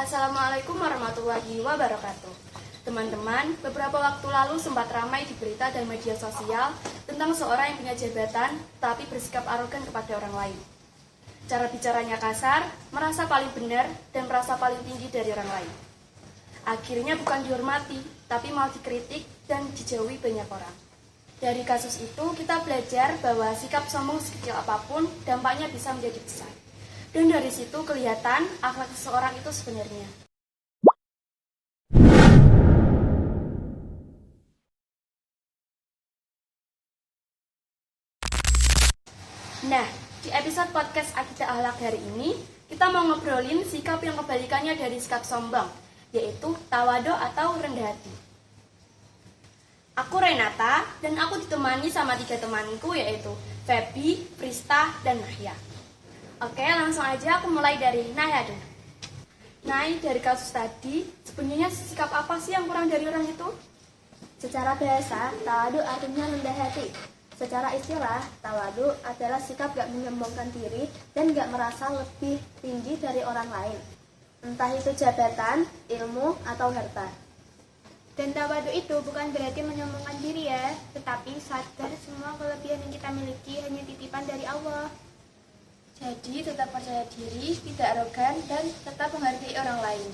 Assalamualaikum warahmatullahi wabarakatuh. Teman-teman, beberapa waktu lalu sempat ramai di berita dan media sosial tentang seorang yang punya jabatan tapi bersikap arogan kepada orang lain. Cara bicaranya kasar, merasa paling benar, dan merasa paling tinggi dari orang lain. Akhirnya bukan dihormati, tapi malah dikritik dan dijauhi banyak orang. Dari kasus itu, kita belajar bahwa sikap sombong sekecil apapun dampaknya bisa menjadi besar. Dan dari situ kelihatan akhlak seseorang itu sebenarnya. Nah, di episode podcast Akidah Akhlak hari ini, kita mau ngobrolin sikap yang kebalikannya dari sikap sombong, yaitu tawadu atau rendah hati. Aku Renata, dan aku ditemani sama 3 temanku, yaitu Feby, Prista, dan Nahya. Oke, langsung aja aku mulai dari Nahya dulu. Nay, dari kasus tadi, sebenarnya sikap apa sih yang kurang dari orang itu? Secara bahasa, tawadu artinya rendah hati. Secara istilah, tawadu adalah sikap gak menyombongkan diri dan gak merasa lebih tinggi dari orang lain. Entah itu jabatan, ilmu, atau harta. Dan tawadu itu bukan berarti menyombongkan diri ya, tetapi sadar semua kelebihan yang kita miliki hanya titipan dari Allah. Jadi tetap percaya diri, tidak arogan, dan tetap menghargai orang lain.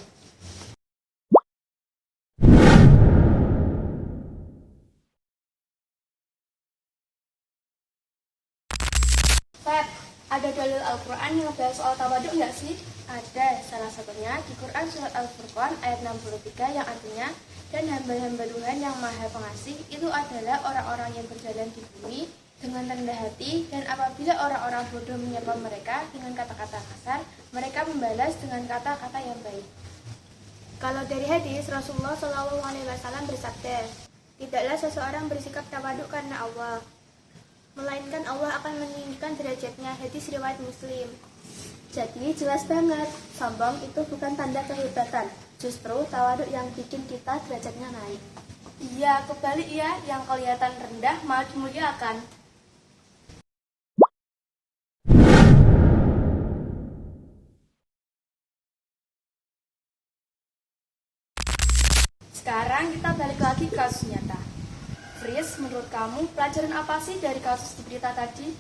Feb, ada dalil Al-Quran yang membahas soal tawadu enggak sih? Ada, salah satunya di Quran Surat Al-Furqan ayat 63 yang artinya, dan hamba-hamba Tuhan yang maha pengasih itu adalah orang-orang yang berjalan di bumi dengan rendah hati, dan apabila orang-orang bodoh menyapa mereka dengan kata-kata kasar, mereka membalas dengan kata-kata yang baik. Kalau dari hadis, Rasulullah SAW bersabda, tidaklah seseorang bersikap tawadu karena Allah, melainkan Allah akan meninggikan derajatnya. Hadis riwayat Muslim. Jadi jelas banget, sombong itu bukan tanda kehebatan. Justru tawadu yang bikin kita derajatnya naik. Iya, kebalik ya, yang kelihatan rendah malah dimuliakan. Sekarang kita balik lagi ke kasus nyata. Fris, menurut kamu pelajaran apa sih dari kasus di berita tadi?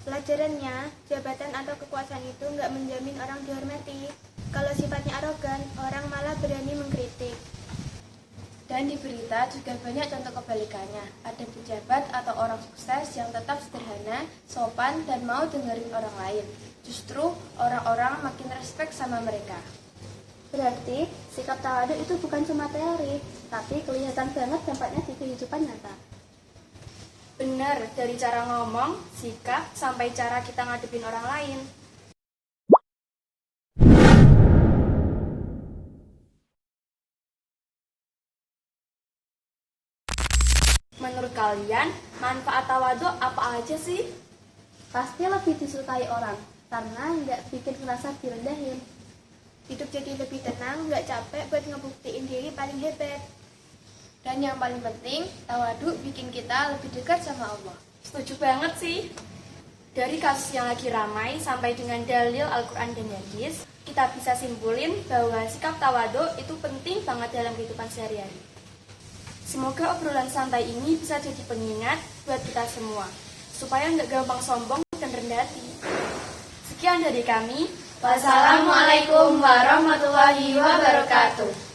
Pelajarannya, jabatan atau kekuasaan itu nggak menjamin orang dihormati. Kalau sifatnya arogan, orang malah berani mengkritik. Dan di berita juga banyak contoh kebalikannya. Ada pejabat atau orang sukses yang tetap sederhana, sopan, dan mau dengerin orang lain. Justru orang-orang makin respek sama mereka. Berarti sikap tawadu itu bukan cuma teori, tapi kelihatan banget dampaknya di kehidupan nyata. Benar, dari cara ngomong, sikap, sampai cara kita ngadepin orang lain. Menurut kalian, manfaat tawadu apa aja sih? Pasti lebih disukai orang, karena nggak bikin ngerasa direndahin. Hidup jadi lebih tenang, nggak capek buat ngebuktiin diri paling hebat. Dan yang paling penting, tawadu bikin kita lebih dekat sama Allah. Setuju banget sih. Dari kasus yang lagi ramai sampai dengan dalil Al-Quran dan hadis, kita bisa simpulin bahwa sikap tawadu itu penting banget dalam kehidupan sehari-hari. Semoga obrolan santai ini bisa jadi pengingat buat kita semua, supaya nggak gampang sombong dan rendah hati. Sekian dari kami. Wassalamualaikum warahmatullahi wabarakatuh.